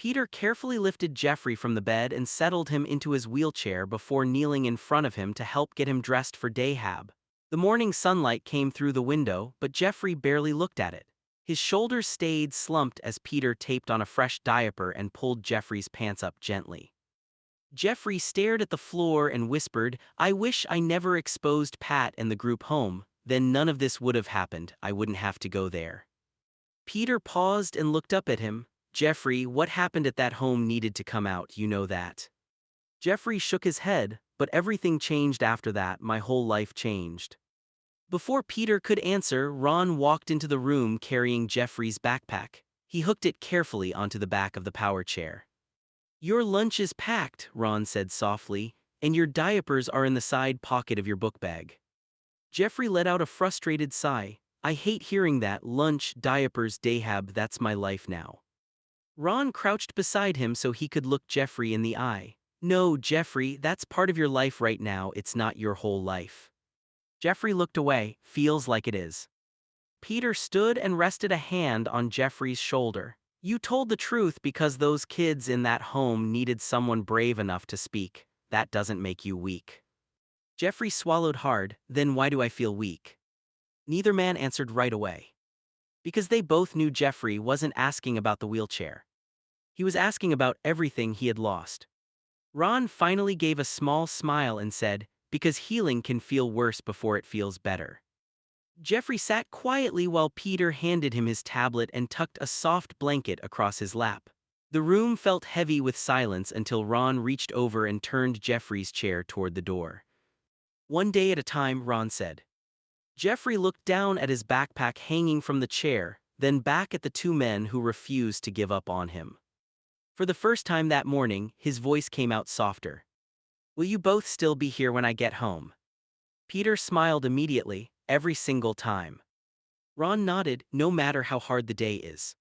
Peter carefully lifted Jeffrey from the bed and settled him into his wheelchair before kneeling in front of him to help get him dressed for dayhab. The morning sunlight came through the window, but Jeffrey barely looked at it. His shoulders stayed slumped as Peter taped on a fresh diaper and pulled Jeffrey's pants up gently. Jeffrey stared at the floor and whispered, "I wish I never exposed Pat and the group home, then none of this would have happened, I wouldn't have to go there." Peter paused and looked up at him. "Jeffrey, what happened at that home needed to come out, you know that." Jeffrey shook his head, "But everything changed after that, my whole life changed." Before Peter could answer, Ron walked into the room carrying Jeffrey's backpack. He hooked it carefully onto the back of the power chair. "Your lunch is packed," Ron said softly, "and your diapers are in the side pocket of your book bag." Jeffrey let out a frustrated sigh. "I hate hearing that, lunch, diapers, dayhab, that's my life now." Ron crouched beside him so he could look Jeffrey in the eye. "No, Jeffrey, that's part of your life right now, it's not your whole life." Jeffrey looked away. "Feels like it is." Peter stood and rested a hand on Jeffrey's shoulder. "You told the truth because those kids in that home needed someone brave enough to speak. That doesn't make you weak." Jeffrey swallowed hard. "Then why do I feel weak?" Neither man answered right away. Because they both knew Jeffrey wasn't asking about the wheelchair. He was asking about everything he had lost. Ron finally gave a small smile and said, "Because healing can feel worse before it feels better." Jeffrey sat quietly while Peter handed him his tablet and tucked a soft blanket across his lap. The room felt heavy with silence until Ron reached over and turned Jeffrey's chair toward the door. "One day at a time," Ron said. Jeffrey looked down at his backpack hanging from the chair, then back at the two men who refused to give up on him. For the first time that morning, his voice came out softer. "Will you both still be here when I get home?" Peter smiled immediately, "Every single time." Ron nodded, "No matter how hard the day is."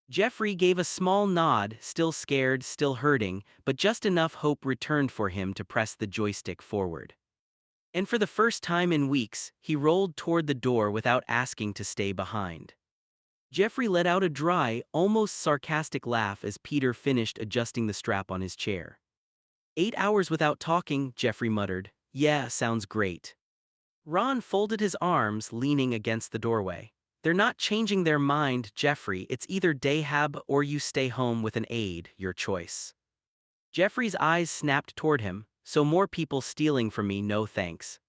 Jeffrey gave a small nod, still scared, still hurting, but just enough hope returned for him to press the joystick forward. And for the first time in weeks, he rolled toward the door without asking to stay behind. Jeffrey let out a dry, almost sarcastic laugh as Peter finished adjusting the strap on his chair. "8 hours without talking," Jeffrey muttered. "Yeah, sounds great." Ron folded his arms, leaning against the doorway. "They're not changing their mind, Jeffrey. It's either dayhab or you stay home with an aide, your choice." Jeffrey's eyes snapped toward him. "So more people stealing from me, no thanks."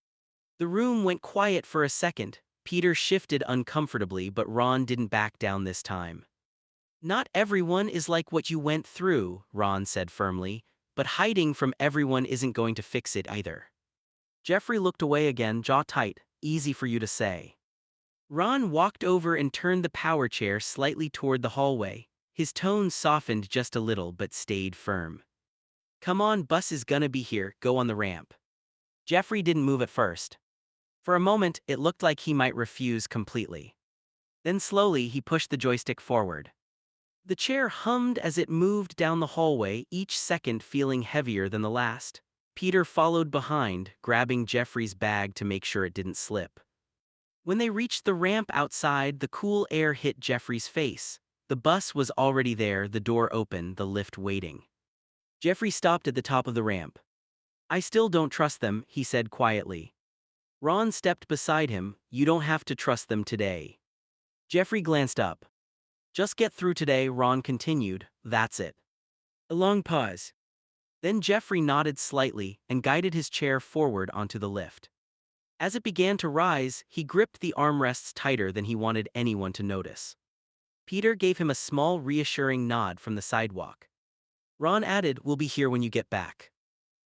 The room went quiet for a second. Peter shifted uncomfortably, but Ron didn't back down this time. "Not everyone is like what you went through," Ron said firmly, "but hiding from everyone isn't going to fix it either." Jeffrey looked away again, jaw tight. "Easy for you to say." Ron walked over and turned the power chair slightly toward the hallway. His tone softened just a little but stayed firm. "Come on, bus is gonna be here, go on the ramp." Jeffrey didn't move at first. For a moment, it looked like he might refuse completely. Then slowly he pushed the joystick forward. The chair hummed as it moved down the hallway, each second feeling heavier than the last. Peter followed behind, grabbing Jeffrey's bag to make sure it didn't slip. When they reached the ramp outside, the cool air hit Jeffrey's face. The bus was already there, the door open, the lift waiting. Jeffrey stopped at the top of the ramp. "I still don't trust them," he said quietly. Ron stepped beside him. "You don't have to trust them today." Jeffrey glanced up. "Just get through today," Ron continued. "That's it." A long pause. Then Jeffrey nodded slightly and guided his chair forward onto the lift. As it began to rise, he gripped the armrests tighter than he wanted anyone to notice. Peter gave him a small reassuring nod from the sidewalk. Ron added, "We'll be here when you get back."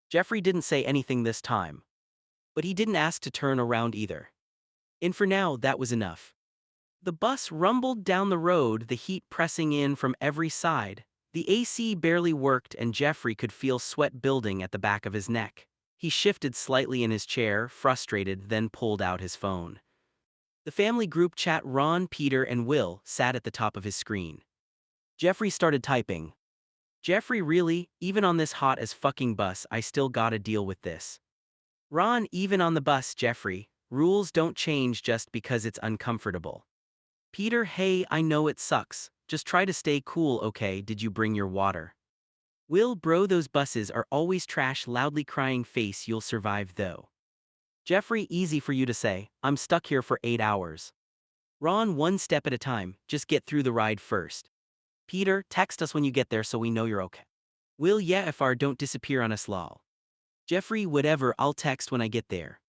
Jeffrey didn't say anything this time. But he didn't ask to turn around either. And for now, that was enough. The bus rumbled down the road, the heat pressing in from every side. The AC barely worked and Jeffrey could feel sweat building at the back of his neck. He shifted slightly in his chair, frustrated, then pulled out his phone. The family group chat Ron, Peter, and Will sat at the top of his screen. Jeffrey started typing. "Jeffrey, really? Even on this hot as fucking bus, I still gotta deal with this." Ron, "Even on the bus, Jeffrey. Rules don't change just because it's uncomfortable." Peter, "Hey, I know it sucks. Just try to stay cool, okay? Did you bring your water? Will, bro, those buses are always trash, loudly crying face. You'll survive though. Jeffrey, easy for you to say. I'm stuck here for 8 hours. Ron, one step at a time, just get through the ride first. Peter, text us when you get there so we know you're okay. Will, yeah, if our don't disappear on us, lol. Jeffrey, whatever, I'll text when I get there.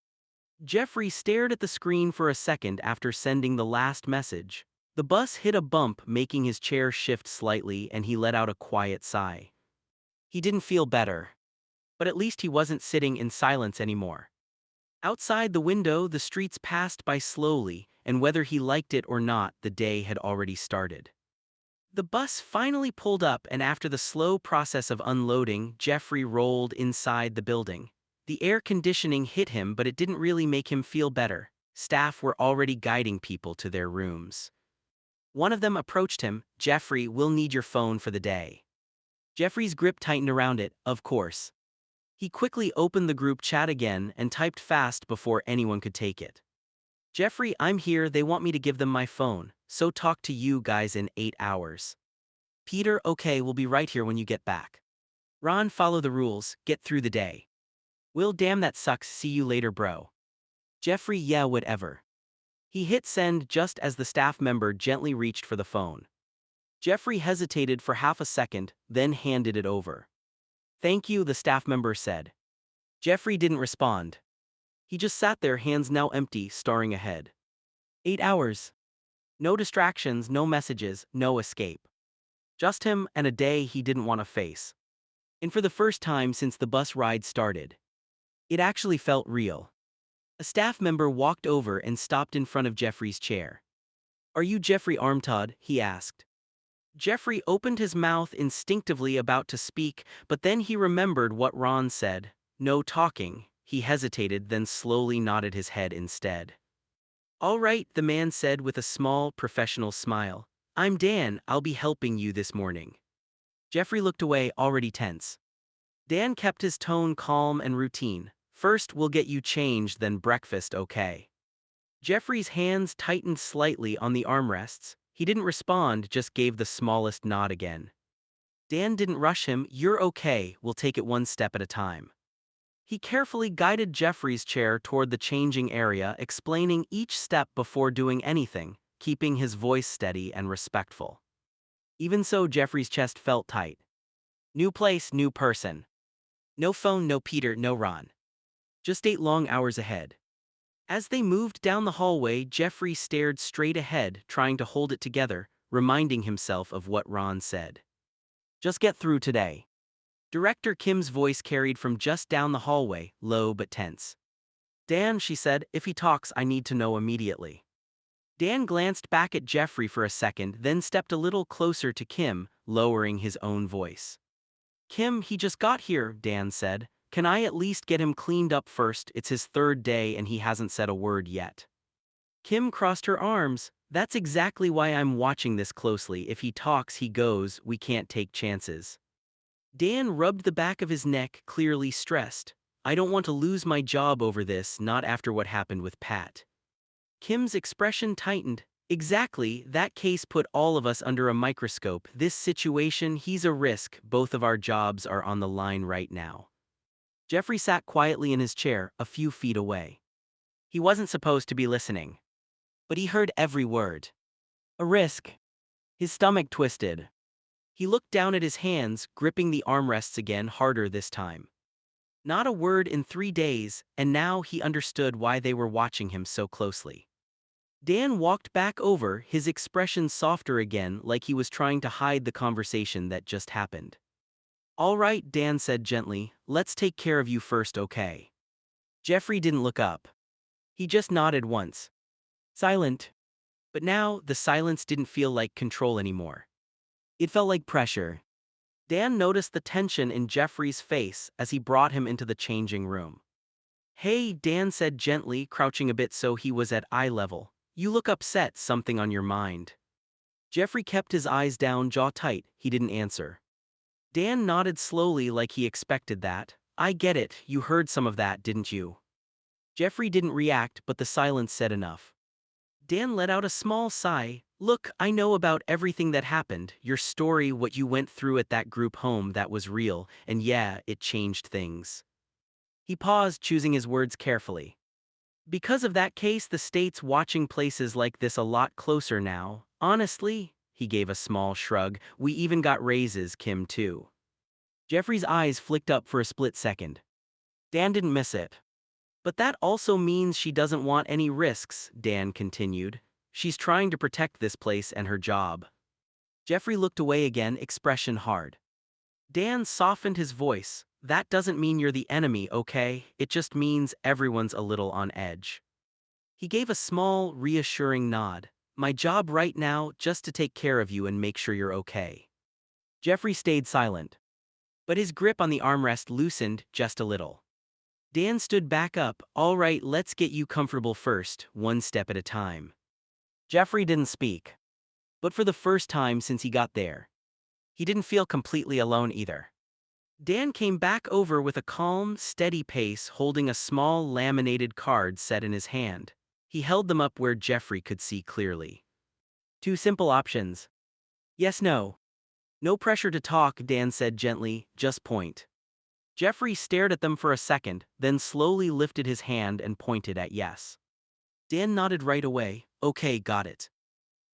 Jeffrey stared at the screen for a second after sending the last message. The bus hit a bump, making his chair shift slightly, and he let out a quiet sigh. He didn't feel better. But at least he wasn't sitting in silence anymore. Outside the window, the streets passed by slowly, and whether he liked it or not, the day had already started. The bus finally pulled up, and after the slow process of unloading, Jeffrey rolled inside the building. The air conditioning hit him, but it didn't really make him feel better. Staff were already guiding people to their rooms. One of them approached him. Jeffrey, we'll need your phone for the day. Jeffrey's grip tightened around it, of course. He quickly opened the group chat again and typed fast before anyone could take it. Jeffrey, I'm here, they want me to give them my phone, so talk to you guys in 8 hours. Peter, okay, we'll be right here when you get back. Ron, follow the rules, get through the day. Will, damn that sucks, see you later bro. Jeffrey, yeah, whatever. He hit send just as the staff member gently reached for the phone. Jeffrey hesitated for half a second, then handed it over. Thank you, the staff member said. Jeffrey didn't respond. He just sat there, hands now empty, staring ahead. 8 hours. No distractions, no messages, no escape. Just him and a day he didn't want to face. And for the first time since the bus ride started, it actually felt real. A staff member walked over and stopped in front of Jeffrey's chair. Are you Jeffrey Armtod? He asked. Jeffrey opened his mouth instinctively, about to speak, but then he remembered what Ron said. No talking. He hesitated, then slowly nodded his head instead. All right, the man said with a small, professional smile. I'm Dan, I'll be helping you this morning. Jeffrey looked away, already tense. Dan kept his tone calm and routine. First, we'll get you changed, then breakfast, okay? Jeffrey's hands tightened slightly on the armrests. He didn't respond, just gave the smallest nod again. Dan didn't rush him. You're okay, we'll take it one step at a time. He carefully guided Jeffrey's chair toward the changing area, explaining each step before doing anything, keeping his voice steady and respectful. Even so, Jeffrey's chest felt tight. New place, new person. No phone, no Peter, no Ron. Just 8 long hours ahead. As they moved down the hallway, Jeffrey stared straight ahead, trying to hold it together, reminding himself of what Ron said. Just get through today. Director Kim's voice carried from just down the hallway, low but tense. Dan, she said, if he talks, I need to know immediately. Dan glanced back at Jeffrey for a second, then stepped a little closer to Kim, lowering his own voice. Kim, he just got here, Dan said. Can I at least get him cleaned up first? It's his 3rd day and he hasn't said a word yet. Kim crossed her arms. That's exactly why I'm watching this closely. If he talks, he goes. We can't take chances. Dan rubbed the back of his neck, clearly stressed. I don't want to lose my job over this, not after what happened with Pat. Kim's expression tightened. Exactly, that case put all of us under a microscope. This situation, he's a risk. Both of our jobs are on the line right now. Jeffrey sat quietly in his chair, a few feet away. He wasn't supposed to be listening. But he heard every word. A risk. His stomach twisted. He looked down at his hands, gripping the armrests again, harder this time. Not a word in 3 days, and now he understood why they were watching him so closely. Dan walked back over, his expression softer again, like he was trying to hide the conversation that just happened. All right, Dan said gently, let's take care of you first, okay? Jeffrey didn't look up. He just nodded once. Silent. But now, the silence didn't feel like control anymore. It felt like pressure. Dan noticed the tension in Jeffrey's face as he brought him into the changing room. Hey, Dan said gently, crouching a bit so he was at eye level. You look upset, something on your mind. Jeffrey kept his eyes down, jaw tight. He didn't answer. Dan nodded slowly like he expected that. I get it, you heard some of that, didn't you? Jeffrey didn't react, but the silence said enough. Dan let out a small sigh. Look, I know about everything that happened, your story, what you went through at that group home, that was real, and yeah, it changed things. He paused, choosing his words carefully. Because of that case, the state's watching places like this a lot closer now. Honestly, he gave a small shrug, we even got raises, Kim too. Jeffrey's eyes flicked up for a split second. Dan didn't miss it. But that also means she doesn't want any risks, Dan continued. She's trying to protect this place and her job. Jeffrey looked away again, expression hard. Dan softened his voice. That doesn't mean you're the enemy, okay? It just means everyone's a little on edge. He gave a small, reassuring nod. My job right now, just to take care of you and make sure you're okay. Jeffrey stayed silent. But his grip on the armrest loosened just a little. Dan stood back up. All right, let's get you comfortable first, one step at a time. Jeffrey didn't speak. But for the first time since he got there, he didn't feel completely alone either. Dan came back over with a calm, steady pace, holding a small laminated card set in his hand. He held them up where Jeffrey could see clearly. Two simple options. Yes, no. No pressure to talk, Dan said gently, just point. Jeffrey stared at them for a second, then slowly lifted his hand and pointed at yes. Dan nodded right away. Okay, got it.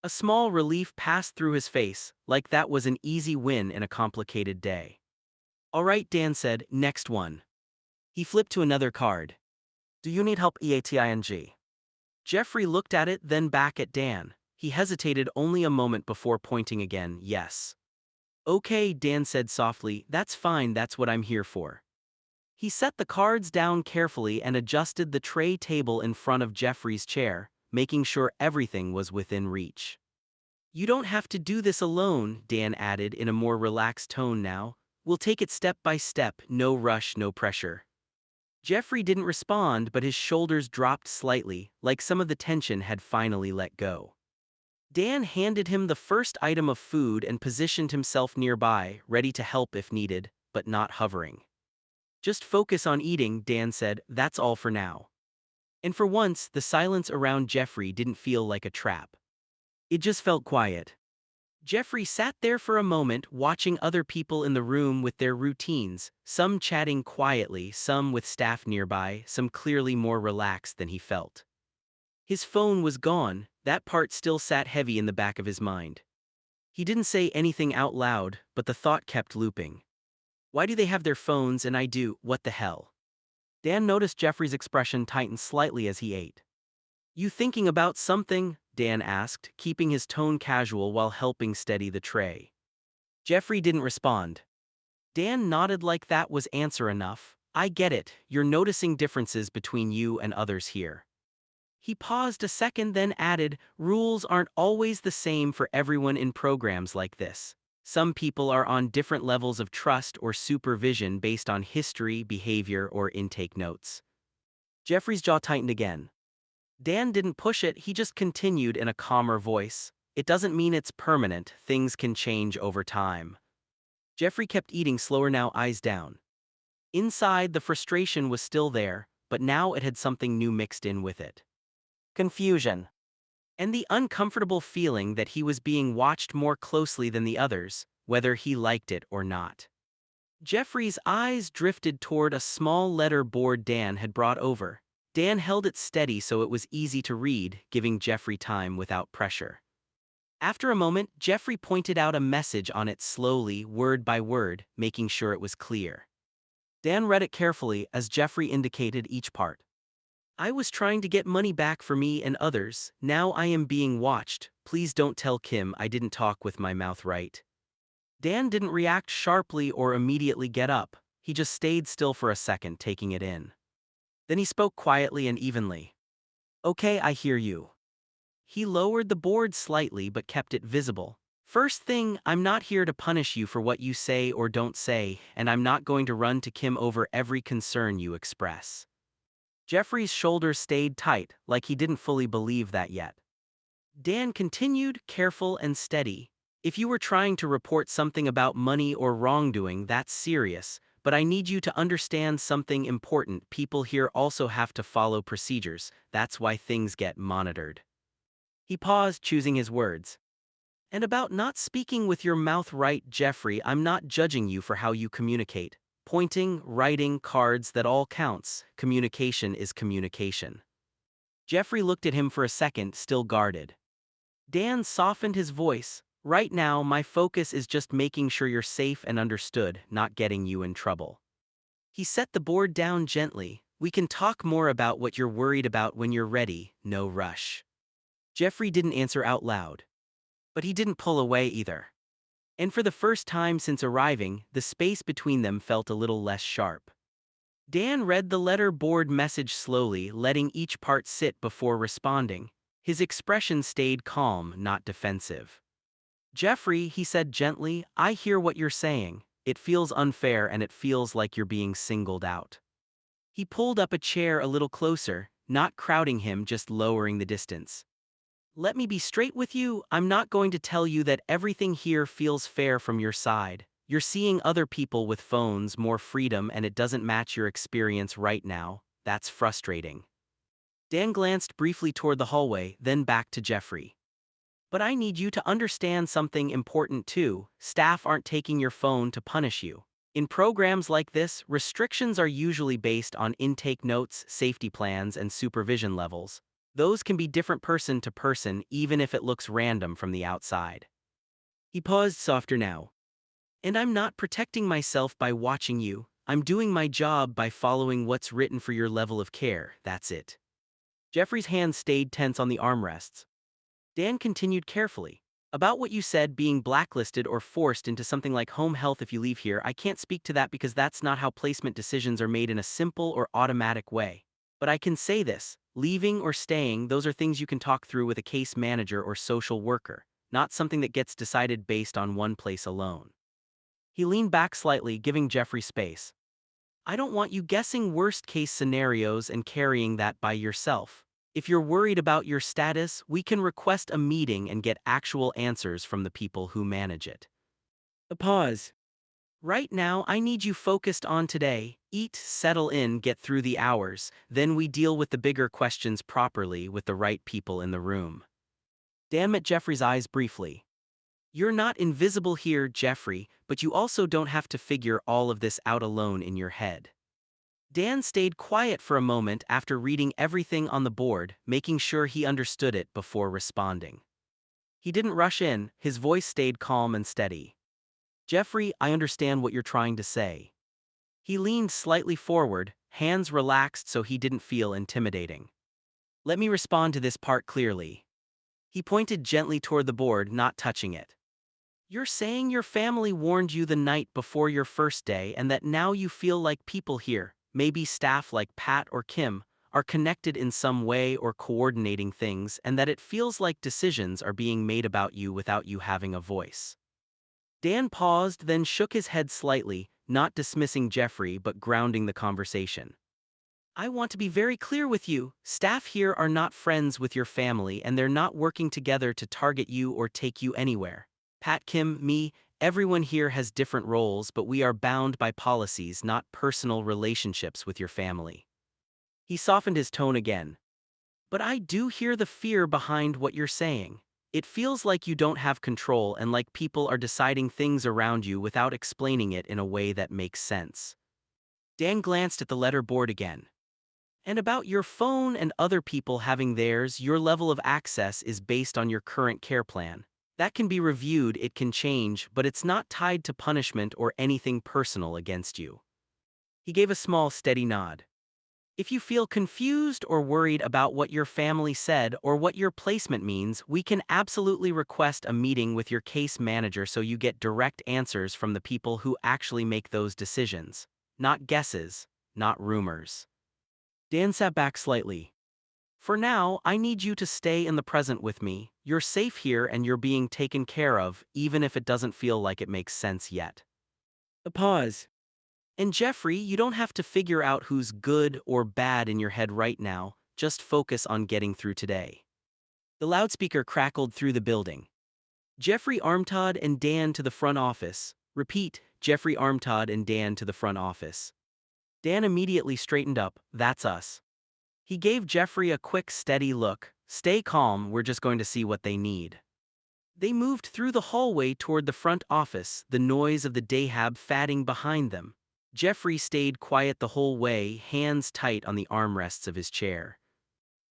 A small relief passed through his face, like that was an easy win in a complicated day. All right, Dan said, next one. He flipped to another card. Do you need help, EATING? Jeffrey looked at it, then back at Dan. He hesitated only a moment before pointing again, yes. Okay, Dan said softly, that's fine, that's what I'm here for. He set the cards down carefully and adjusted the tray table in front of Jeffrey's chair, making sure everything was within reach. You don't have to do this alone, Dan added in a more relaxed tone now. We'll take it step by step, no rush, no pressure. Jeffrey didn't respond, but his shoulders dropped slightly, like some of the tension had finally let go. Dan handed him the first item of food and positioned himself nearby, ready to help if needed, but not hovering. Just focus on eating, Dan said, that's all for now. And for once, the silence around Jeffrey didn't feel like a trap. It just felt quiet. Jeffrey sat there for a moment, watching other people in the room with their routines, some chatting quietly, some with staff nearby, some clearly more relaxed than he felt. His phone was gone, that part still sat heavy in the back of his mind. He didn't say anything out loud, but the thought kept looping. Why do they have their phones and I do, what the hell? Dan noticed Jeffrey's expression tighten slightly as he ate. You thinking about something? Dan asked, keeping his tone casual while helping steady the tray. Jeffrey didn't respond. Dan nodded like that was answer enough. I get it, you're noticing differences between you and others here. He paused a second, then added, rules aren't always the same for everyone in programs like this. Some people are on different levels of trust or supervision based on history, behavior, or intake notes. Jeffrey's jaw tightened again. Dan didn't push it, he just continued in a calmer voice. It doesn't mean it's permanent, things can change over time. Jeffrey kept eating slower now, eyes down. Inside, the frustration was still there, but now it had something new mixed in with it. Confusion. And the uncomfortable feeling that he was being watched more closely than the others, whether he liked it or not. Jeffrey's eyes drifted toward a small letter board Dan had brought over. Dan held it steady so it was easy to read, giving Jeffrey time without pressure. After a moment, Jeffrey pointed out a message on it slowly, word by word, making sure it was clear. Dan read it carefully as Jeffrey indicated each part. I was trying to get money back for me and others, now I am being watched, please don't tell Kim I didn't talk with my mouth right. Dan didn't react sharply or immediately get up, he just stayed still for a second taking it in. Then he spoke quietly and evenly. Okay, I hear you. He lowered the board slightly but kept it visible. First thing, I'm not here to punish you for what you say or don't say, and I'm not going to run to Kim over every concern you express. Jeffrey's shoulders stayed tight, like he didn't fully believe that yet. Dan continued, careful and steady. If you were trying to report something about money or wrongdoing, that's serious, but I need you to understand something important. People here also have to follow procedures, that's why things get monitored. He paused, choosing his words. And about not speaking with your mouth right, Jeffrey, I'm not judging you for how you communicate. Pointing, writing, cards, that all counts. Communication is communication. Jeffrey looked at him for a second, still guarded. Dan softened his voice. Right now, my focus is just making sure you're safe and understood, not getting you in trouble. He set the board down gently. We can talk more about what you're worried about when you're ready, no rush. Jeffrey didn't answer out loud. But he didn't pull away either. And for the first time since arriving, the space between them felt a little less sharp. Dan read the letter board message slowly, letting each part sit before responding. His expression stayed calm, not defensive. Jeffrey, he said gently, I hear what you're saying. It feels unfair and it feels like you're being singled out. He pulled up a chair a little closer, not crowding him, just lowering the distance. Let me be straight with you, I'm not going to tell you that everything here feels fair from your side. You're seeing other people with phones, more freedom, and it doesn't match your experience right now. That's frustrating. Dan glanced briefly toward the hallway, then back to Jeffrey. But I need you to understand something important too. Staff aren't taking your phone to punish you. In programs like this, restrictions are usually based on intake notes, safety plans, and supervision levels. Those can be different person to person, even if it looks random from the outside. He paused, softer now. And I'm not protecting myself by watching you. I'm doing my job by following what's written for your level of care, that's it. Jeffrey's hands stayed tense on the armrests. Dan continued carefully. About what you said, being blacklisted or forced into something like home health if you leave here, I can't speak to that because that's not how placement decisions are made in a simple or automatic way. But I can say this, leaving or staying, those are things you can talk through with a case manager or social worker, not something that gets decided based on one place alone. He leaned back slightly, giving Jeffrey space. I don't want you guessing worst-case scenarios and carrying that by yourself. If you're worried about your status, we can request a meeting and get actual answers from the people who manage it. A pause. Right now, I need you focused on today. Eat, settle in, get through the hours, then we deal with the bigger questions properly with the right people in the room. Dan met Jeffrey's eyes briefly. You're not invisible here, Jeffrey, but you also don't have to figure all of this out alone in your head. Dan stayed quiet for a moment after reading everything on the board, making sure he understood it before responding. He didn't rush in, his voice stayed calm and steady. Jeffrey, I understand what you're trying to say. He leaned slightly forward, hands relaxed so he didn't feel intimidating. Let me respond to this part clearly. He pointed gently toward the board, not touching it. You're saying your family warned you the night before your first day and that now you feel like people here, maybe staff like Pat or Kim, are connected in some way or coordinating things, and that it feels like decisions are being made about you without you having a voice. Dan paused, then shook his head slightly, not dismissing Jeffrey but grounding the conversation. I want to be very clear with you, staff here are not friends with your family and they're not working together to target you or take you anywhere. Pat, Kim, me, everyone here has different roles, but we are bound by policies, not personal relationships with your family. He softened his tone again. But I do hear the fear behind what you're saying. It feels like you don't have control and like people are deciding things around you without explaining it in a way that makes sense. Dan glanced at the letter board again. And about your phone and other people having theirs, your level of access is based on your current care plan. That can be reviewed, it can change, but it's not tied to punishment or anything personal against you. He gave a small, steady nod. If you feel confused or worried about what your family said or what your placement means, we can absolutely request a meeting with your case manager so you get direct answers from the people who actually make those decisions. Not guesses, not rumors. Dan sat back slightly. For now, I need you to stay in the present with me. You're safe here and you're being taken care of, even if it doesn't feel like it makes sense yet. A pause. And Jeffrey, you don't have to figure out who's good or bad in your head right now, just focus on getting through today. The loudspeaker crackled through the building. Jeffrey Armtod and Dan to the front office. Repeat, Jeffrey Armtod and Dan to the front office. Dan immediately straightened up, that's us. He gave Jeffrey a quick, steady look. Stay calm, we're just going to see what they need. They moved through the hallway toward the front office, the noise of the dayhab fatting behind them. Jeffrey stayed quiet the whole way, hands tight on the armrests of his chair.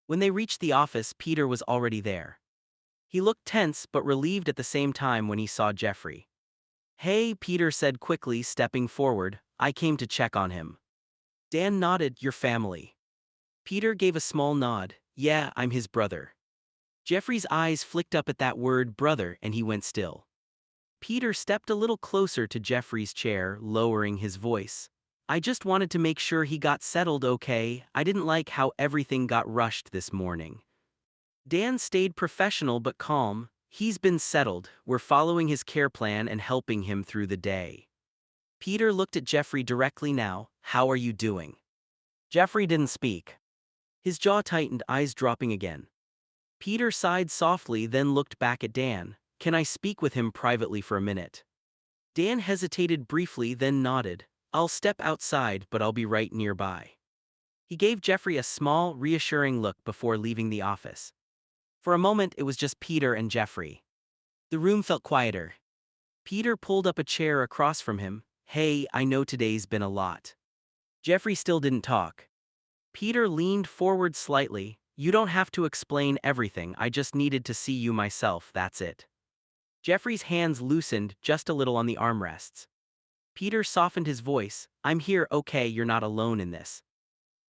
When they reached the office, Peter was already there. He looked tense but relieved at the same time when he saw Jeffrey. "Hey," Peter said quickly, stepping forward, "I came to check on him." Dan nodded, "Your family." Peter gave a small nod, "Yeah, I'm his brother." Jeffrey's eyes flicked up at that word brother and he went still. Peter stepped a little closer to Jeffrey's chair, lowering his voice. "I just wanted to make sure he got settled okay. I didn't like how everything got rushed this morning." Dan stayed professional but calm. "He's been settled, we're following his care plan and helping him through the day." Peter looked at Jeffrey directly now. "How are you doing?" Jeffrey didn't speak. His jaw tightened, eyes dropping again. Peter sighed softly, then looked back at Dan. "Can I speak with him privately for a minute?" Dan hesitated briefly, then nodded. "I'll step outside, but I'll be right nearby." He gave Jeffrey a small, reassuring look before leaving the office. For a moment, it was just Peter and Jeffrey. The room felt quieter. Peter pulled up a chair across from him. "Hey, I know today's been a lot." Jeffrey still didn't talk. Peter leaned forward slightly. "You don't have to explain everything, I just needed to see you myself, that's it." Jeffrey's hands loosened just a little on the armrests. Peter softened his voice. "I'm here, okay, you're not alone in this."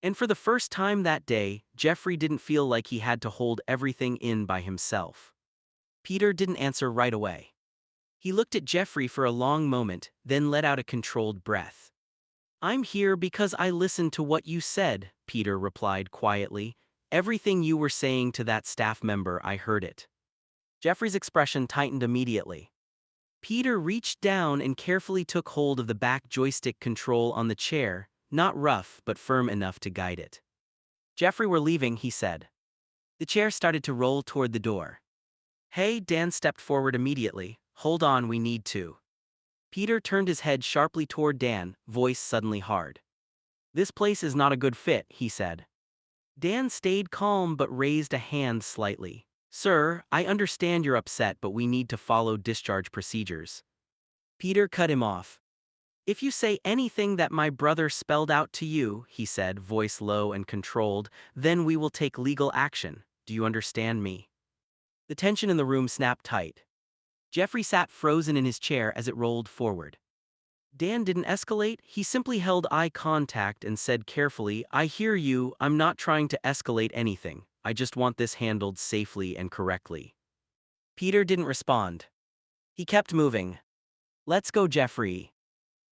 And for the first time that day, Jeffrey didn't feel like he had to hold everything in by himself. Peter didn't answer right away. He looked at Jeffrey for a long moment, then let out a controlled breath. "I'm here because I listened to what you said," Peter replied quietly. "Everything you were saying to that staff member, I heard it." Jeffrey's expression tightened immediately. Peter reached down and carefully took hold of the back joystick control on the chair, not rough but firm enough to guide it. "Jeffrey, we're leaving," he said. The chair started to roll toward the door. "Hey," Dan stepped forward immediately. "Hold on, we need to." Peter turned his head sharply toward Dan, voice suddenly hard. "This place is not a good fit," he said. Dan stayed calm but raised a hand slightly. "Sir, I understand you're upset, but we need to follow discharge procedures." Peter cut him off. "If you say anything that my brother spelled out to you," he said, voice low and controlled, "then we will take legal action. Do you understand me?" The tension in the room snapped tight. Jeffrey sat frozen in his chair as it rolled forward. Dan didn't escalate, he simply held eye contact and said carefully, "I hear you, I'm not trying to escalate anything, I just want this handled safely and correctly." Peter didn't respond. He kept moving. "Let's go, Jeffrey."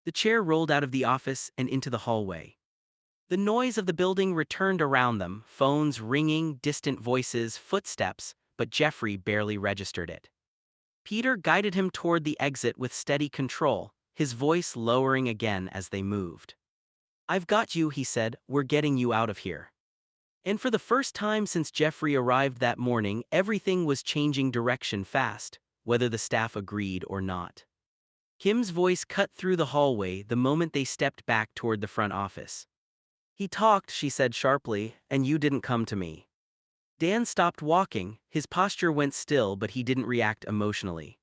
The chair rolled out of the office and into the hallway. The noise of the building returned around them, phones ringing, distant voices, footsteps, but Jeffrey barely registered it. Peter guided him toward the exit with steady control, his voice lowering again as they moved. "I've got you," he said, "we're getting you out of here." And for the first time since Jeffrey arrived that morning, everything was changing direction fast, whether the staff agreed or not. Kim's voice cut through the hallway the moment they stepped back toward the front office. "He talked," she said sharply, "and you didn't come to me." Dan stopped walking, his posture went still but he didn't react emotionally.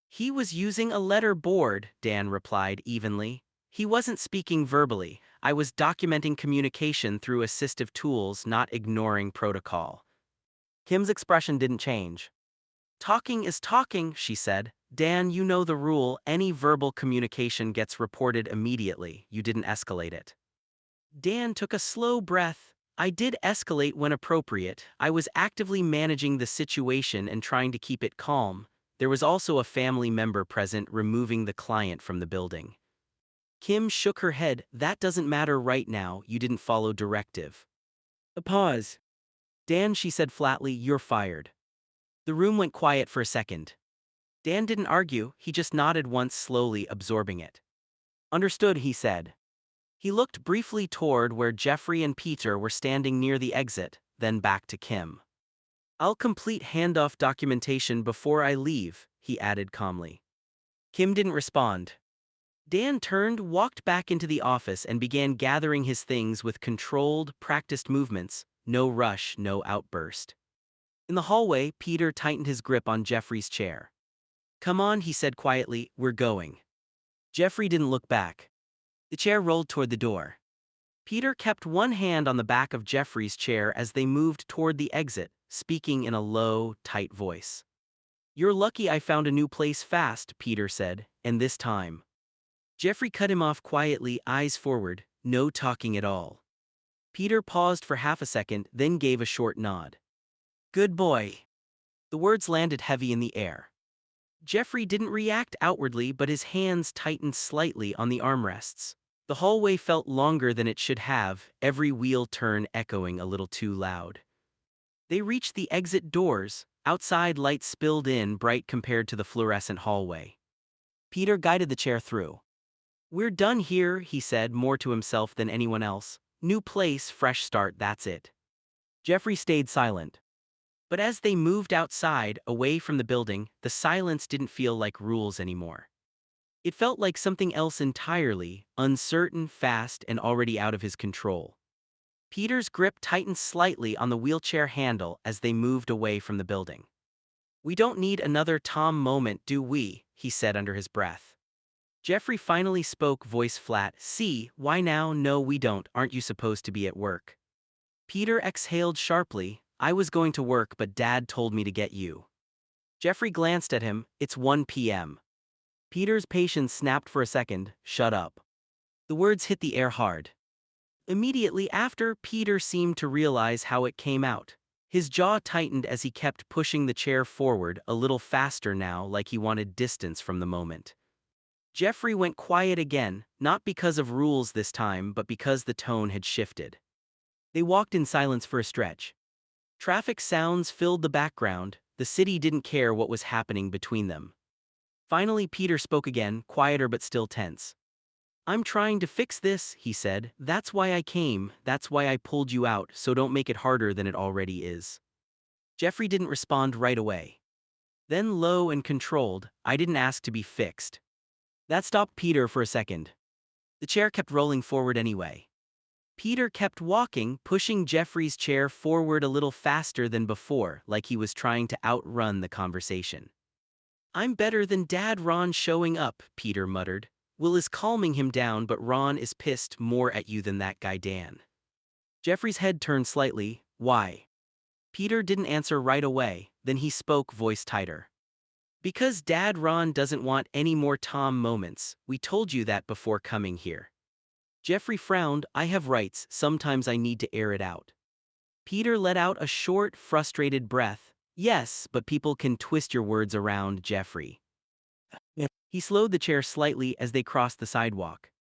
"He was using a letter board," Dan replied evenly. "He wasn't speaking verbally, I was documenting communication through assistive tools, not ignoring protocol." Kim's expression didn't change. "Talking is talking," she said. "Dan, you know the rule, any verbal communication gets reported immediately, you didn't escalate it." Dan took a slow breath. "I did escalate when appropriate, I was actively managing the situation and trying to keep it calm. There was also a family member present removing the client from the building." Kim shook her head. "That doesn't matter right now, you didn't follow directive." A pause. "Dan," she said flatly, "you're fired." The room went quiet for a second. Dan didn't argue, he just nodded once, slowly absorbing it. "Understood," he said. He looked briefly toward where Jeffrey and Peter were standing near the exit, then back to Kim. "I'll complete handoff documentation before I leave," he added calmly. Kim didn't respond. Dan turned, walked back into the office and began gathering his things with controlled, practiced movements, no rush, no outburst. In the hallway, Peter tightened his grip on Jeffrey's chair. "Come on," he said quietly, "we're going." Jeffrey didn't look back. The chair rolled toward the door. Peter kept one hand on the back of Jeffrey's chair as they moved toward the exit, speaking in a low, tight voice. "You're lucky I found a new place fast," Peter said, "and this time." Jeffrey cut him off quietly, eyes forward, "No talking at all." Peter paused for half a second, then gave a short nod. "Good boy." The words landed heavy in the air. Jeffrey didn't react outwardly, but his hands tightened slightly on the armrests. The hallway felt longer than it should have, every wheel turn echoing a little too loud. They reached the exit doors. Outside lights spilled in, bright compared to the fluorescent hallway. Peter guided the chair through. "We're done here," he said, more to himself than anyone else. "New place, fresh start, that's it." Jeffrey stayed silent. But as they moved outside, away from the building, the silence didn't feel like rules anymore. It felt like something else entirely, uncertain, fast, and already out of his control. Peter's grip tightened slightly on the wheelchair handle as they moved away from the building. "We don't need another Tom moment, do we?" he said under his breath. Jeffrey finally spoke, voice flat. "See, why now? No, we don't. Aren't you supposed to be at work?" Peter exhaled sharply. "I was going to work, but Dad told me to get you." Jeffrey glanced at him. "It's 1 p.m. Peter's patience snapped for a second. "Shut up." The words hit the air hard. Immediately after, Peter seemed to realize how it came out. His jaw tightened as he kept pushing the chair forward, a little faster now, like he wanted distance from the moment. Jeffrey went quiet again, not because of rules this time, but because the tone had shifted. They walked in silence for a stretch. Traffic sounds filled the background. The city didn't care what was happening between them. Finally, Peter spoke again, quieter but still tense. "I'm trying to fix this," he said. "That's why I came, that's why I pulled you out, so don't make it harder than it already is." Jeffrey didn't respond right away. Then low and controlled, "I didn't ask to be fixed." That stopped Peter for a second. The chair kept rolling forward anyway. Peter kept walking, pushing Jeffrey's chair forward a little faster than before, like he was trying to outrun the conversation. "I'm better than Dad. Ron showing up," Peter muttered. "Will is calming him down, but Ron is pissed more at you than that guy Dan." Jeffrey's head turned slightly. "Why?" Peter didn't answer right away, then he spoke, voice tighter. "Because Dad, Ron doesn't want any more Tom moments. We told you that before coming here." Jeffrey frowned. "I have rights, sometimes I need to air it out." Peter let out a short, frustrated breath. "Yes, but people can twist your words around, Jeffrey." He slowed the chair slightly as they crossed the sidewalk.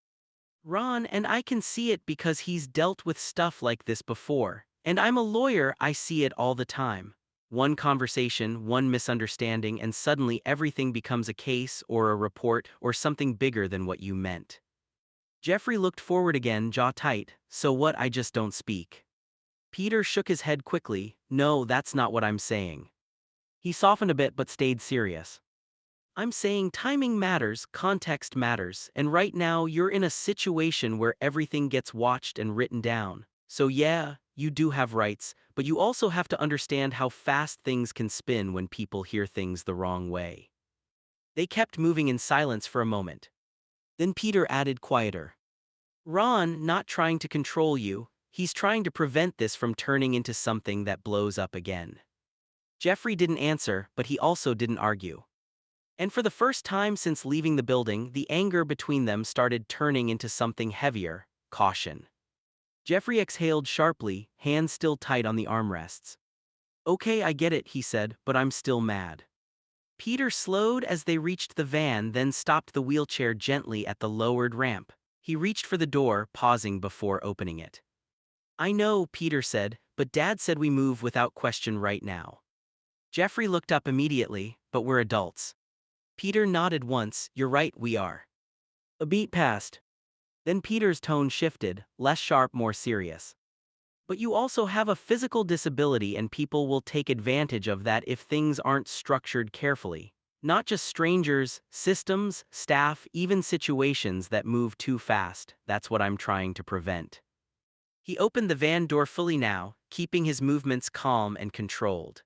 "Ron, and I can see it because he's dealt with stuff like this before, and I'm a lawyer, I see it all the time. One conversation, one misunderstanding, and suddenly everything becomes a case or a report or something bigger than what you meant." Jeffrey looked forward again, jaw tight. "So what? I just don't speak." Peter shook his head quickly. "No, that's not what I'm saying." He softened a bit but stayed serious. "I'm saying timing matters, context matters, and right now you're in a situation where everything gets watched and written down. So yeah, you do have rights, but you also have to understand how fast things can spin when people hear things the wrong way." They kept moving in silence for a moment. Then Peter added, quieter, "Ron, not trying to control you, he's trying to prevent this from turning into something that blows up again." Jeffrey didn't answer, but he also didn't argue. And for the first time since leaving the building, the anger between them started turning into something heavier, caution. Jeffrey exhaled sharply, hands still tight on the armrests. "Okay, I get it," he said, "but I'm still mad." Peter slowed as they reached the van, then stopped the wheelchair gently at the lowered ramp. He reached for the door, pausing before opening it. "I know," Peter said, "but Dad said we move without question right now." Jeffrey looked up immediately. "But we're adults." Peter nodded once. "You're right, we are." A beat passed. Then Peter's tone shifted, less sharp, more serious. "But you also have a physical disability, and people will take advantage of that if things aren't structured carefully. Not just strangers, systems, staff, even situations that move too fast. That's what I'm trying to prevent." He opened the van door fully now, keeping his movements calm and controlled.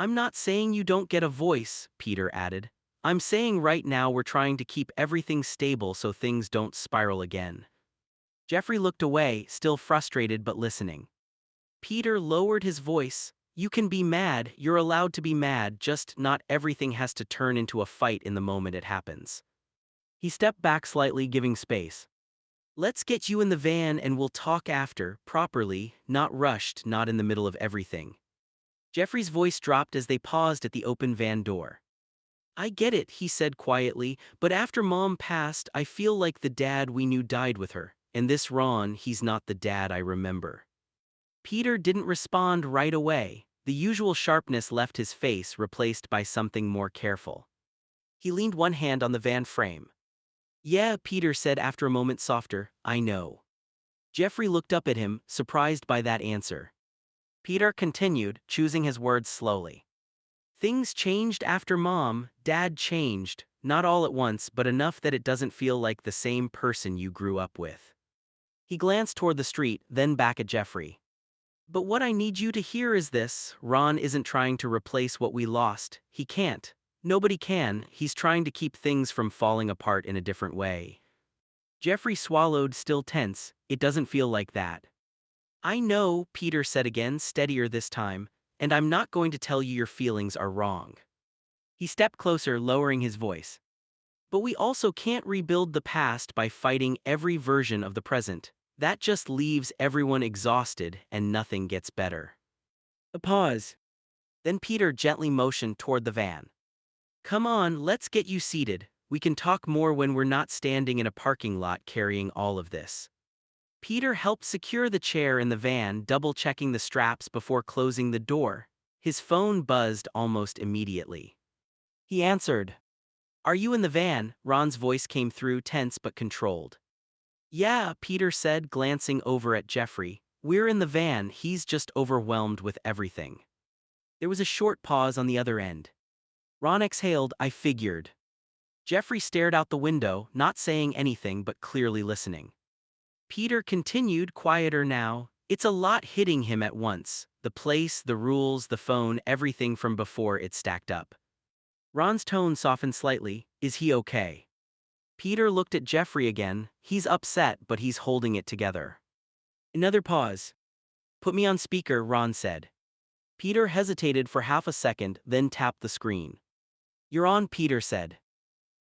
I'm not saying you don't get a voice, Peter added. I'm saying right now we're trying to keep everything stable so things don't spiral again. Jeffrey looked away, still frustrated but listening. Peter lowered his voice. You can be mad, you're allowed to be mad, just not everything has to turn into a fight in the moment it happens. He stepped back slightly, giving space. Let's get you in the van and we'll talk after, properly, not rushed, not in the middle of everything. Jeffrey's voice dropped as they paused at the open van door. I get it, he said quietly, but after Mom passed, I feel like the dad we knew died with her, and this Ron, he's not the dad I remember. Peter didn't respond right away. The usual sharpness left his face, replaced by something more careful. He leaned one hand on the van frame. Yeah, Peter said after a moment softer, I know. Jeffrey looked up at him, surprised by that answer. Peter continued, choosing his words slowly. Things changed after Mom, Dad changed, not all at once but enough that it doesn't feel like the same person you grew up with. He glanced toward the street, then back at Jeffrey. But what I need you to hear is this, Ron isn't trying to replace what we lost, he can't. Nobody can, he's trying to keep things from falling apart in a different way. Jeffrey swallowed, still tense. It doesn't feel like that. I know, Peter said again, steadier this time, and I'm not going to tell you your feelings are wrong. He stepped closer, lowering his voice. But we also can't rebuild the past by fighting every version of the present. That just leaves everyone exhausted and nothing gets better. A pause. Then Peter gently motioned toward the van. Come on, let's get you seated. We can talk more when we're not standing in a parking lot carrying all of this. Peter helped secure the chair in the van, double-checking the straps before closing the door. His phone buzzed almost immediately. He answered. Are you in the van? Ron's voice came through, tense but controlled. Yeah, Peter said, glancing over at Jeffrey. We're in the van, he's just overwhelmed with everything. There was a short pause on the other end. Ron exhaled, I figured. Jeffrey stared out the window, not saying anything but clearly listening. Peter continued, quieter now. It's a lot hitting him at once. The place, the rules, the phone, everything from before it stacked up. Ron's tone softened slightly. Is he okay? Peter looked at Jeffrey again. He's upset, but he's holding it together. Another pause. Put me on speaker, Ron said. Peter hesitated for half a second, then tapped the screen. You're on, Peter said.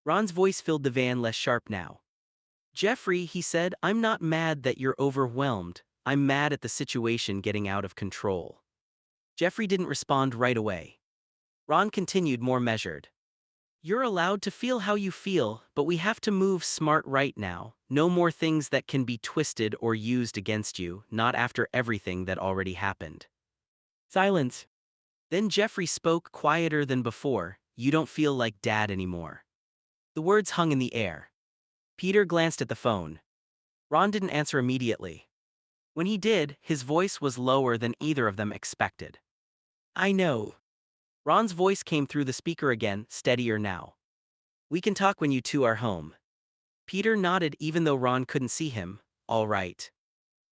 Ron's voice filled the van, less sharp now. Jeffrey, he said, I'm not mad that you're overwhelmed. I'm mad at the situation getting out of control. Jeffrey didn't respond right away. Ron continued, more measured. You're allowed to feel how you feel, but we have to move smart right now. No more things that can be twisted or used against you, not after everything that already happened. Silence. Then Jeffrey spoke, quieter than before. You don't feel like Dad anymore. The words hung in the air. Peter glanced at the phone. Ron didn't answer immediately. When he did, his voice was lower than either of them expected. I know. Ron's voice came through the speaker again, steadier now. We can talk when you two are home. Peter nodded even though Ron couldn't see him. All right.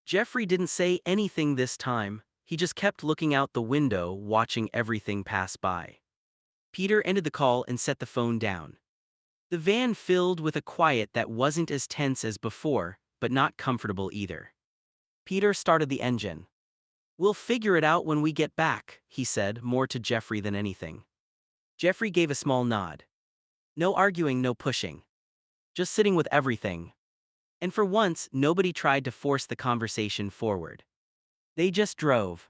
Jeffrey didn't say anything this time. He just kept looking out the window, watching everything pass by. Peter ended the call and set the phone down. The van filled with a quiet that wasn't as tense as before, but not comfortable either. Peter started the engine. We'll figure it out when we get back, he said, more to Jeffrey than anything. Jeffrey gave a small nod. No arguing, no pushing. Just sitting with everything. And for once, nobody tried to force the conversation forward. They just drove.